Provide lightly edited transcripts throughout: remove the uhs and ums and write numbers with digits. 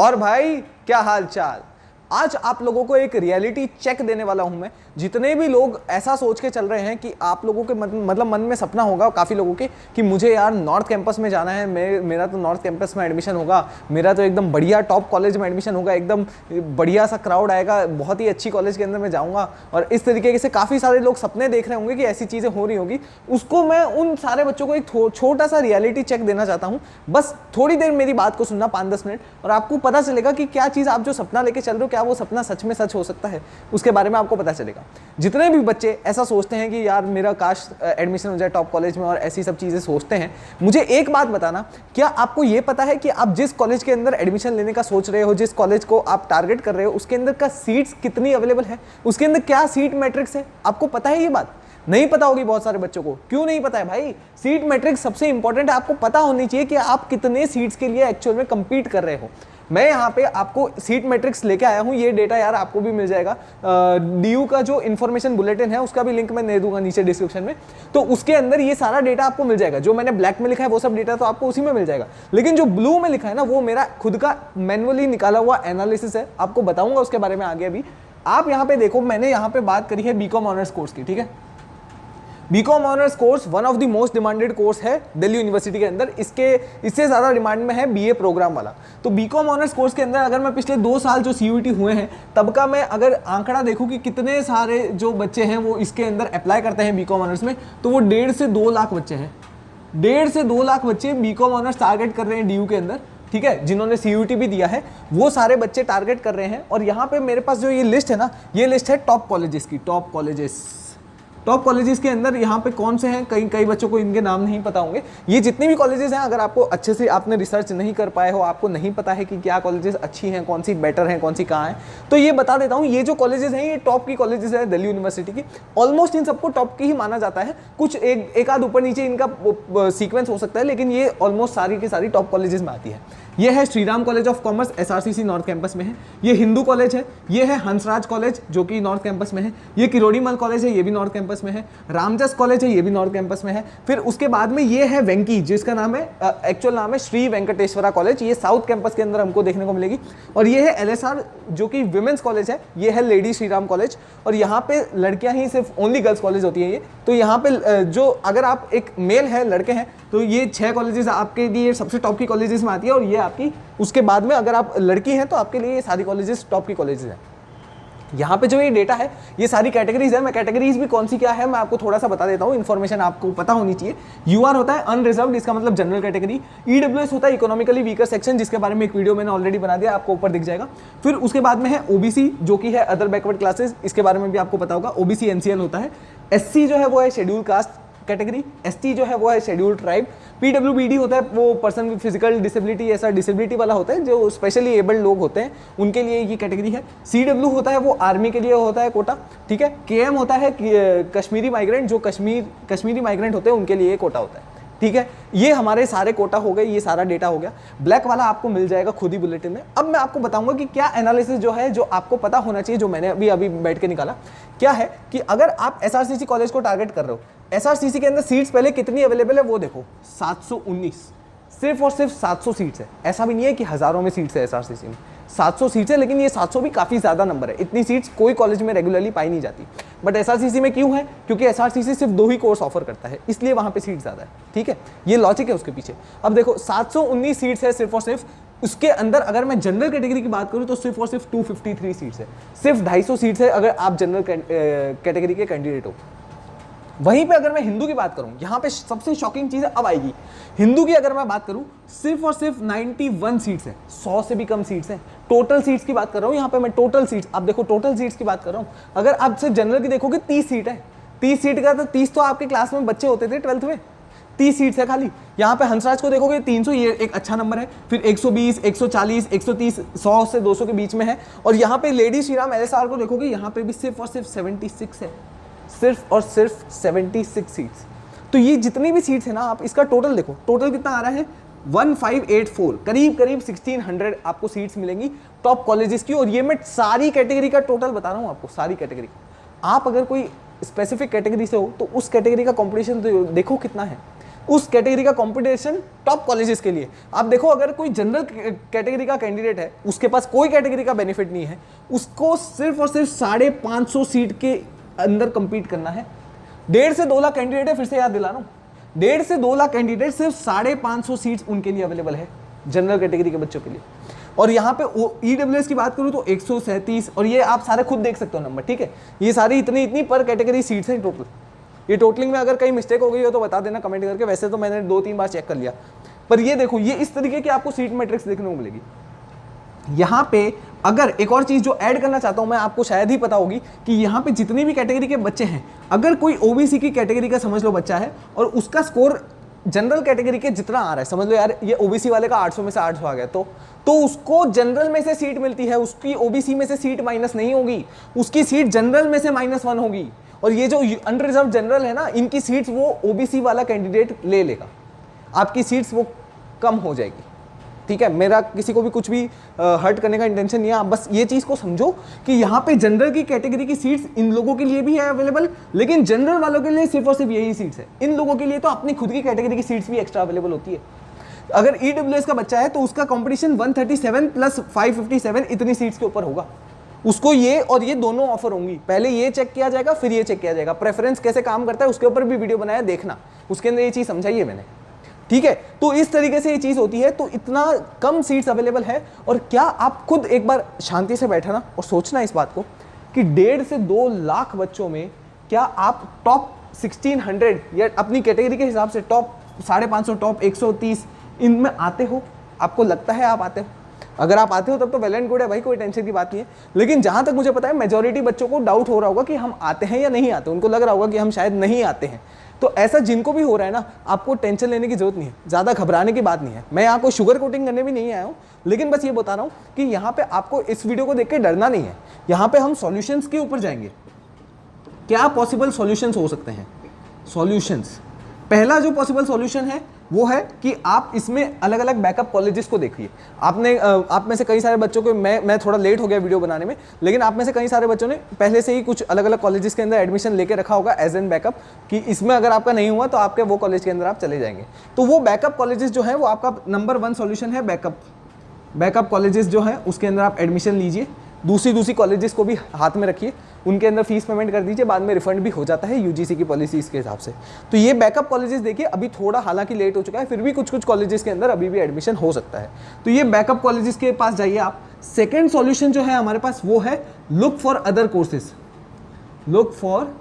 और भाई क्या हाल चाल। आज आप लोगों को एक रियलिटी चेक देने वाला हूं मैं। जितने भी लोग ऐसा सोच के चल रहे हैं कि आप लोगों के मतलब मन में सपना होगा काफ़ी लोगों के कि मुझे यार नॉर्थ कैंपस में जाना है, मेरा तो नॉर्थ कैंपस में एडमिशन होगा, मेरा तो एकदम बढ़िया टॉप कॉलेज में एडमिशन होगा, एकदम बढ़िया सा क्राउड आएगा, बहुत ही अच्छी कॉलेज के अंदर मैं जाऊँगा। और इस तरीके से काफ़ी सारे लोग सपने देख रहे होंगे कि ऐसी चीज़ें हो रही होगी। उसको मैं उन सारे बच्चों को एक छोटा सा रियलिटी चेक देना चाहता हूँ। बस थोड़ी देर मेरी बात को सुनना, 5-10 मिनट, और आपको पता चलेगा कि क्या चीज़ आप जो सपना लेके चल रहे हो, क्या वो सपना सच में सच हो सकता है, उसके बारे में आपको पता चलेगा। जितने भी बच्चे ऐसा सोचते हैं कि यार मेरा काश एडमिशन हो जाए टॉप कॉलेज में और ऐसी सब चीज़ें सोचते हैं, मुझे एक बात बताना, क्या आपको ये पता है कि आप जिस कॉलेज के अंदर एडमिशन लेने का सोच रहे हो, जिस कॉलेज को आप टारगेट कर रहे हो, उसके अंदर का सीट्स कितनी अवेलेबल है, उसके अंदर क्या सीट मैट्रिक्स है? आपको पता है ये बात? नहीं पता होगी बहुत सारे बच्चों को। क्यों नहीं पता है भाई? सीट मैट्रिक्स सबसे इंपॉर्टेंट है। आपको पता होनी चाहिए कि आप कितने सीट्स के लिए एक्चुअल में कंपीट कर रहे हो। मैं यहाँ पे आपको सीट मैट्रिक्स लेके आया हूँ। ये डेटा यार आपको भी मिल जाएगा। डीयू का जो इन्फॉर्मेशन बुलेटिन है उसका भी लिंक मैं दे दूंगा नीचे डिस्क्रिप्शन में। तो उसके अंदर ये सारा डेटा आपको मिल जाएगा। जो मैंने ब्लैक में लिखा है वो सब डेटा तो आपको उसी में मिल जाएगा, लेकिन जो ब्लू में लिखा है ना, वो मेरा खुद का मैनुअली निकाला हुआ एनालिसिस है। आपको बताऊंगा उसके बारे में आगे। अभी आप यहाँ पे देखो, मैंने यहाँ पे बात करी है बीकॉम ऑनर्स कोर्स की, ठीक है। BCom honours course one of the most demanded course है दिल्ली यूनिवर्सिटी के अंदर। इससे ज़्यादा डिमांड में है बीए प्रोग्राम वाला। तो बीकॉम ऑनर्स कोर्स के अंदर अगर मैं पिछले 2 साल जो सीयूईटी हुए हैं तब का मैं अगर आंकड़ा देखूं कि कितने सारे जो बच्चे हैं वो इसके अंदर अप्लाई करते हैं बीकॉम ऑनर्स में, तो वो 1.5 से 2 लाख बच्चे हैं। 1.5 से 2 लाख बच्चे बीकॉम ऑनर्स टारगेट कर रहे हैं डीयू के अंदर, ठीक है। जिन्होंने सीयूईटी भी दिया है वो सारे बच्चे टारगेट कर रहे हैं। और यहाँ पे मेरे पास जो ये लिस्ट है ना, ये लिस्ट है टॉप कॉलेजेस की। टॉप कॉलेजेस के अंदर यहाँ पे कौन से हैं, कई बच्चों को इनके नाम नहीं पता होंगे। ये जितने भी कॉलेजेस हैं, अगर आपको अच्छे से आपने रिसर्च नहीं कर पाए हो, आपको नहीं पता है कि क्या कॉलेजेस अच्छी हैं, कौन सी बेटर हैं, कौन सी कहाँ हैं, तो ये बता देता हूँ। ये जो कॉलेजेस हैं ये टॉप की कॉलेजेस हैं दिल्ली यूनिवर्सिटी की। ऑलमोस्ट इन सबको टॉप की ही माना जाता है। कुछ एक आध ऊपर नीचे इनका सीक्वेंस हो सकता है, लेकिन ये ऑलमोस्ट सारी की सारी टॉप कॉलेजेस में आती है। ये है Shriram college of commerce, SRCC north campus में है। ये हिंदू कॉलेज है। ये है हंसराज कॉलेज जो कि नॉर्थ कैंपस में है। ये किरोड़ीमल कॉलेज है, ये भी नॉर्थ कैंपस में है। रामजस कॉलेज है, ये भी नॉर्थ कैंपस में है। फिर उसके बाद में ये है वेंकी, जिसका नाम है एक्चुअल नाम है श्री वेंकटेश्वरा कॉलेज। ये साउथ कैंपस के अंदर हमको देखने को मिलेगी। और ये है एलएसआर जो कि विमेंस कॉलेज है। ये है लेडी श्रीराम कॉलेज। और यहाँ पे लड़कियाँ ही सिर्फ ओनली गर्ल्स कॉलेज होती है ये। तो यहाँ पे जो अगर आप एक मेल है, लड़के हैं, तो ये 6 कॉलेजेस आपके लिए सबसे टॉप की कॉलेजेस में आती है। और ये आपकी उसके बाद में अगर आप लड़की हैं तो आपके लिए ये सारी कॉलेजेस टॉप की कॉलेजेस हैं। यहाँ पे जो ये डेटा है ये सारी कैटेगरीज है। मैं कैटेगरीज भी कौन सी क्या है मैं आपको थोड़ा सा बता देता हूँ। इन्फॉर्मेशन आपको पता होनी चाहिए। यूआर होता है अनरिजर्व्ड, इसका मतलब जनरल कैटेगरी। ईडब्ल्यूएस होता है इकोनॉमिकली वीकर सेक्शन, जिसके बारे में एक वीडियो मैंने ऑलरेडी बना दिया, आपको ऊपर दिख जाएगा। फिर उसके बाद में है ओबीसी जो कि है अदर बैकवर्ड क्लासेस, इसके बारे में भी आपको पता होगा। ओबीसी एनसीएल होता है। एससी जो है वो है शेड्यूल कास्ट कैटेगरी। एसटी जो है वो है शेड्यूल ट्राइब। पीडब्ल्यूबीडी होता है वो पर्सन विद फिजिकल डिसेबिलिटी, ऐसा डिसेबिलिटी वाला होता है, जो स्पेशली एबल्ड लोग होते हैं उनके लिए ये कैटेगरी है। सीडब्ल्यू होता है वो आर्मी के लिए होता है कोटा, ठीक है। केएम होता है कश्मीरी माइग्रेंट, जो कश्मीरी माइग्रेंट होते हैं उनके लिए कोटा होता है, ठीक है। ये हमारे सारे कोटा हो गए, ये सारा डेटा हो गया। ब्लैक वाला आपको मिल जाएगा खुद ही बुलेटिन में। अब मैं आपको बताऊंगा कि क्या एनालिसिस जो है जो आपको पता होना चाहिए, जो मैंने अभी बैठ के निकाला, क्या है कि अगर आप एसआरसीसी कॉलेज को टारगेट कर रहे हो, एसआरसीसी के अंदर सीट्स पहले कितनी अवेलेबल है वो देखो, 719, सिर्फ और सिर्फ 700 सीट्स है। ऐसा भी नहीं है कि हजारों में सीट्स है एसआरसीसी में, 700 सीट्स है। लेकिन ये 700 भी काफ़ी ज़्यादा नंबर है। इतनी सीट्स कोई कॉलेज में रेगुलरली पाई नहीं जाती। बट एसआरसीसी में क्यों है? क्योंकि एसआरसीसी सिर्फ 2 ही कोर्स ऑफर करता है, इसलिए वहाँ पे सीट ज़्यादा है, ठीक है। ये लॉजिक है उसके पीछे। अब देखो 719 सीट्स है सिर्फ और सिर्फ। उसके अंदर अगर मैं जनरल कैटेगरी की बात करूँ तो सिर्फ और सिर्फ 253 सीट्स है। सिर्फ 250 सीट्स है अगर आप जनरल कैटेगरी के कैंडिडेट हो। वहीं पे अगर मैं हिंदू की बात करूं, यहां पे सबसे शॉकिंग चीज अब आएगी। हिंदू की अगर मैं बात करूं, सिर्फ और सिर्फ 91 सीट्स है। 100 से भी कम सीट्स हैं। टोटल सीट्स की बात कर रहा हूं, यहां पे मैं टोटल सीट्स, आप देखो टोटल सीट्स की बात कर रहा हूं। अगर आप सिर्फ जनरल की देखोगे 30 सीट है। 30 सीट का तो 30 तो आपके क्लास में बच्चे होते थे 12th में। 30 सीट्स है खाली। यहाँ पे हंसराज को देखोगे 300, ये एक अच्छा नंबर है। फिर 120, 140, 130, 100 से 200 के बीच में है। और यहाँ पे लेडी श्रीराम एलएसआर को देखोगे, यहाँ पे भी सिर्फ और सिर्फ 76 है। सिर्फ और सिर्फ 76 सीट्स। तो ये जितनी भी सीट्स है ना, आप इसका टोटल देखो, टोटल कितना आ रहा है 1584, करीब 1600 आपको सीट्स मिलेंगी टॉप कॉलेजेस की। और ये मैं सारी कैटेगरी का टोटल बता रहा हूँ आपको, सारी कैटेगरी। आप अगर कोई स्पेसिफिक कैटेगरी से हो तो उस कैटेगरी का कंपटीशन तो देखो कितना है। उस कैटेगरी का कंपटीशन टॉप कॉलेजेस के लिए। आप देखो अगर कोई जनरल कैटेगरी का कैंडिडेट है, उसके पास कोई कैटेगरी का बेनिफिट नहीं है, उसको सिर्फ और सिर्फ 550 सीट के अंदर compete करना है। 1.5 से 2 लाख कैंडिडेट है, फिर से याद दिला रहा हूँ, 1.5 से 2 लाख कैंडिडेट, सिर्फ 550 सीट्स उनके लिए अवेलेबल है जनरल कैटेगरी के बच्चों के लिए। और यहाँ पे ईडब्ल्यूएस की बात करूँ तो 137, और ये आप सारे खुद देख सकते हो नंबर, ठीक है। ये सारी इतनी पर कैटेगरी सीट्स हैं टोटल। ये टोटलिंग में अगर कहीं मिस्टेक हो गई हो तो बता देना कमेंट करके, वैसे तो मैंने 2-3 बार चेक कर लिया। पर ये देखो, ये इस तरीके की आपको सीट मैट्रिक्स देखने को मिलेगी। यहाँ पे अगर एक और चीज जो ऐड करना चाहता हूं मैं, आपको शायद ही पता होगी कि यहाँ पे जितनी भी कैटेगरी के बच्चे हैं, अगर कोई ओबीसी की कैटेगरी का समझ लो बच्चा है और उसका स्कोर जनरल कैटेगरी के जितना आ रहा है, समझ लो यार ये ओबीसी वाले का 800 में से 800 आ गया, तो उसको जनरल में से सीट मिलती है, उसकी ओबीसी में से सीट माइनस नहीं होगी, उसकी सीट जनरल में से -1 होगी। और ये जो अनरिजर्व जनरल है ना, इनकी सीट्स वो ओबीसी वाला कैंडिडेट ले लेगा, आपकी सीट्स वो कम हो जाएगी, ठीक है। मेरा किसी को भी कुछ भी हर्ट करने का इंटेंशन नहीं है, आप बस ये चीज को समझो कि यहाँ पे जनरल की कैटेगरी की सीट्स इन लोगों के लिए भी है अवेलेबल, लेकिन जनरल वालों के लिए सिर्फ और सिर्फ यही सीट्स है। इन लोगों के लिए तो अपनी खुद की कैटेगरी की सीट्स भी एक्स्ट्रा अवेलेबल होती है। अगर ईडब्ल्यूएस का बच्चा है तो उसका कंपटीशन 137 प्लस 557 इतनी सीट्स के ऊपर होगा, उसको ये और ये दोनों ऑफर होंगी। पहले ये चेक किया जाएगा, फिर ये चेक किया जाएगा। प्रेफरेंस कैसे काम करता है उसके ऊपर भी वीडियो बनाया, देखना, उसके अंदर ये चीज समझाई है मैंने, ठीक है। तो इस तरीके से ये चीज होती है। तो इतना कम सीट्स अवेलेबल है, और क्या आप खुद एक बार शांति से बैठना और सोचना इस बात को कि 1.5 से 2 लाख बच्चों में क्या आप टॉप 1600 या अपनी कैटेगरी के हिसाब से टॉप 550, टॉप 130 इनमें आते हो? आपको लगता है आप आते हो? अगर आप आते हो तब तो वेल एंड गुड है भाई, कोई टेंशन की बात नहीं है। लेकिन जहां तक मुझे पता है मेजॉरिटी बच्चों को डाउट हो रहा होगा कि हम आते हैं या नहीं आते, उनको लग रहा होगा कि हम शायद नहीं आते हैं। तो ऐसा जिनको भी हो रहा है ना, आपको टेंशन लेने की जरूरत नहीं है, ज़्यादा घबराने की बात नहीं है। मैं यहाँ को शुगर कोटिंग करने भी नहीं आया हूँ, लेकिन बस ये बता रहा हूँ कि यहाँ पे आपको इस वीडियो को देख के डरना नहीं है। यहाँ पे हम सॉल्यूशंस के ऊपर जाएंगे, क्या पॉसिबल सॉल्यूशंस हो सकते हैं। सॉल्यूशंस, पहला जो पॉसिबल सॉल्यूशन है वो है कि आप इसमें अलग अलग बैकअप कॉलेजेस को देखिए। आप में से कई सारे बच्चों को, मैं थोड़ा लेट हो गया वीडियो बनाने में, लेकिन आप में से कई सारे बच्चों ने पहले से ही कुछ अलग अलग कॉलेजेस के अंदर एडमिशन लेके रखा होगा एज एन बैकअप, कि इसमें अगर आपका नहीं हुआ तो आपके वो कॉलेज के अंदर आप चले जाएंगे। तो वो बैकअप कॉलेजेस जो है वो आपका नंबर 1 सॉल्यूशन है। बैकअप कॉलेजेस जो है उसके अंदर आप एडमिशन लीजिए। दूसरी कॉलेजेस को भी हाथ में रखिए, उनके अंदर फीस पेमेंट कर दीजिए, बाद में रिफंड भी हो जाता है यूजीसी की पॉलिसीज के हिसाब से। तो ये बैकअप कॉलेजेस देखिए, अभी थोड़ा हालांकि लेट हो चुका है, फिर भी कुछ कॉलेजेस के अंदर अभी भी एडमिशन हो सकता है। तो ये बैकअप कॉलेजेस के पास जाइए आप। सेकेंड सॉल्यूशन जो है हमारे पास वो है look for other courses. Look for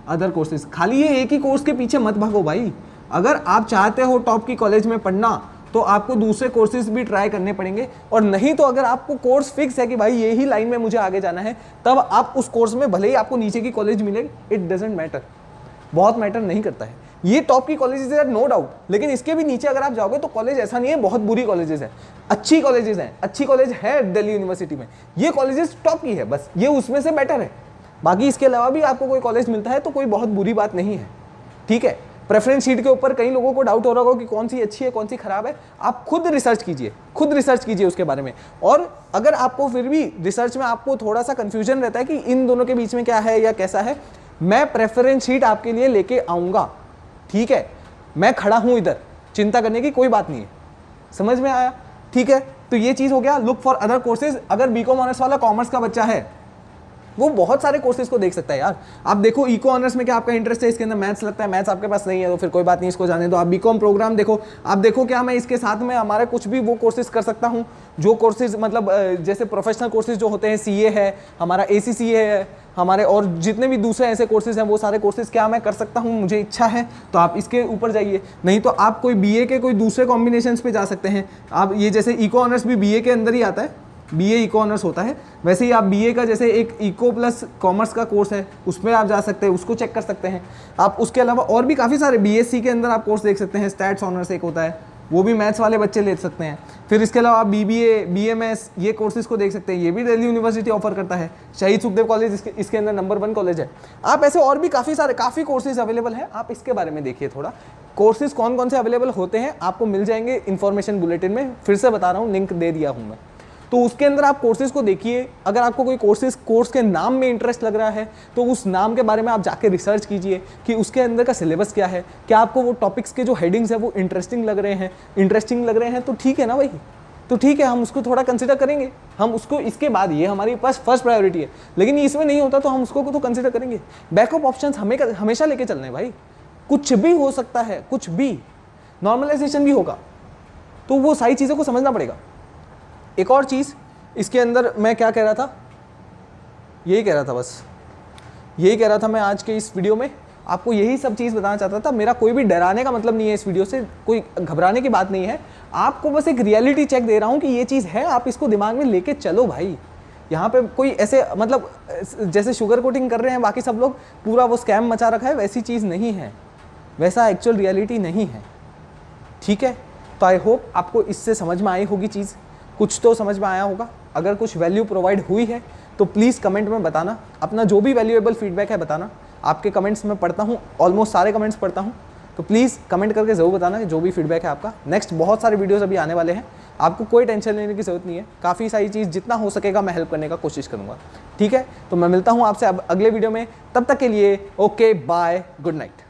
other courses, खाली ये एक ही कोर्स के पीछे मत भागो भाई। अगर आप चाहते हो टॉप की कॉलेज में पढ़ना तो आपको दूसरे कोर्सेज भी ट्राई करने पड़ेंगे, और नहीं तो अगर आपको कोर्स फिक्स है कि भाई यही लाइन में मुझे आगे जाना है, तब आप उस कोर्स में भले ही आपको नीचे की कॉलेज मिले, इट डजंट मैटर, बहुत मैटर नहीं करता है। ये टॉप की कॉलेजेस है नो डाउट, लेकिन इसके भी नीचे अगर आप जाओगे तो कॉलेज ऐसा नहीं है बहुत बुरी कॉलेजेस हैं, अच्छी कॉलेजेस हैं। अच्छी कॉलेज है दिल्ली यूनिवर्सिटी में, ये कॉलेजेस टॉप की है, बस ये उसमें से बेटर है। बाकी इसके अलावा भी आपको कोई कॉलेज मिलता है तो कोई बहुत बुरी बात नहीं है, ठीक है। प्रेफरेंस शीट के ऊपर कई लोगों को डाउट हो रहा होगा कि कौन सी अच्छी है कौन सी खराब है, आप खुद रिसर्च कीजिए उसके बारे में। और अगर आपको फिर भी रिसर्च में आपको थोड़ा सा कंफ्यूजन रहता है कि इन दोनों के बीच में क्या है या कैसा है, मैं प्रेफरेंस शीट आपके लिए लेके आऊंगा, ठीक है। मैं खड़ा हूं इधर, चिंता करने की कोई बात नहीं है। समझ में आया, ठीक है। तो ये चीज हो गया लुक फॉर अदर कोर्सेज। अगर बीकॉम ऑनर्स वाला कॉमर्स का बच्चा है वो बहुत सारे कोर्सेज को देख सकता है यार। आप देखो इको ऑनर्स में क्या आपका इंटरेस्ट है, इसके अंदर मैथ्स लगता है, मैथ्स आपके पास नहीं है तो फिर कोई बात नहीं, इसको जाने दो। आप बीकॉम प्रोग्राम देखो, आप देखो क्या मैं इसके साथ में हमारे कुछ भी वो कोर्सेज कर सकता हूँ जो कोर्सेज मतलब जैसे प्रोफेशनल कोर्सेज जो होते हैं, सीए है हमारा, ACCA है हमारे, और जितने भी दूसरे ऐसे कोर्सेज हैं वो सारे कोर्सेज क्या मैं कर सकता हूँ, मुझे इच्छा है तो आप इसके ऊपर जाइए। नहीं तो आप कोई BA के कोई दूसरे कॉम्बिनेशंस पे जा सकते हैं। आप ये जैसे इको ऑनर्स भी BA के अंदर ही आता है, BA इको ऑनर्स होता है, वैसे ही आप BA का जैसे एक इको प्लस कॉमर्स का कोर्स है उसमें आप जा सकते हैं, उसको चेक कर सकते हैं आप। उसके अलावा और भी काफ़ी सारे BSc के अंदर आप कोर्स देख सकते हैं। स्टैट्स ऑनर्स एक होता है, वो भी मैथ्स वाले बच्चे ले सकते हैं। फिर इसके अलावा आप BBA BMS ये कोर्सेज को देख सकते हैं, ये भी दिल्ली यूनिवर्सिटी ऑफर करता है। शहीद सुखदेव कॉलेज इसके अंदर नंबर 1 कॉलेज है। आप ऐसे और भी काफ़ी कोर्सेज अवेलेबल हैं, आप इसके बारे में देखिए थोड़ा। कोर्सेज कौन कौन से अवेलेबल होते हैं आपको मिल जाएंगे इन्फॉर्मेशन बुलेटिन में, फिर से बता रहा हूँ, लिंक दे दिया हूँ मैं। तो उसके अंदर आप कोर्सेज को देखिए। अगर आपको कोई कोर्स के नाम में इंटरेस्ट लग रहा है तो उस नाम के बारे में आप जाके रिसर्च कीजिए कि उसके अंदर का सिलेबस क्या है, क्या आपको वो टॉपिक्स के जो हेडिंग्स है वो इंटरेस्टिंग लग रहे हैं तो ठीक है ना भाई, तो ठीक है, हम उसको थोड़ा कंसिडर करेंगे, हम उसको इसके बाद, ये हमारी पास फर्स्ट प्रायोरिटी है, लेकिन इसमें नहीं होता तो हम उसको तो कंसिडर करेंगे। बैकअप ऑप्शंस हमें हमेशा लेके चलने हैं भाई, कुछ भी हो सकता है, कुछ भी, नॉर्मलाइजेशन भी होगा, तो वो सारी चीज़ों को समझना पड़ेगा। एक और चीज़ इसके अंदर मैं क्या कह रहा था, यही कह रहा था, बस यही कह रहा था मैं आज के इस वीडियो में, आपको यही सब चीज़ बताना चाहता था। मेरा कोई भी डराने का मतलब नहीं है इस वीडियो से, कोई घबराने की बात नहीं है, आपको बस एक रियलिटी चेक दे रहा हूँ कि ये चीज़ है, आप इसको दिमाग में लेके चलो भाई। यहाँ पे कोई ऐसे मतलब जैसे शुगर कोटिंग कर रहे हैं बाकी सब लोग, पूरा वो स्कैम मचा रखा है, वैसी चीज़ नहीं है, वैसा एक्चुअल रियलिटी नहीं है, ठीक है। तो आई होप आपको इससे समझ में आई होगी चीज़, कुछ तो समझ में आया होगा। अगर कुछ वैल्यू प्रोवाइड हुई है तो प्लीज़ कमेंट में बताना, अपना जो भी वैल्यूएबल फीडबैक है बताना। आपके कमेंट्स में पढ़ता हूँ, ऑलमोस्ट सारे कमेंट्स पढ़ता हूँ, तो प्लीज़ कमेंट करके ज़रूर बताना जो भी फीडबैक है आपका। नेक्स्ट बहुत सारे वीडियोज़ अभी आने वाले हैं, आपको कोई टेंशन लेने की ज़रूरत नहीं है, काफ़ी सारी चीज़ जितना हो सकेगा मैं हेल्प करने का कोशिश करूँगा, ठीक है। तो मैं मिलता हूँ आपसे अब अगले वीडियो में, तब तक के लिए ओके बाय, गुड नाइट।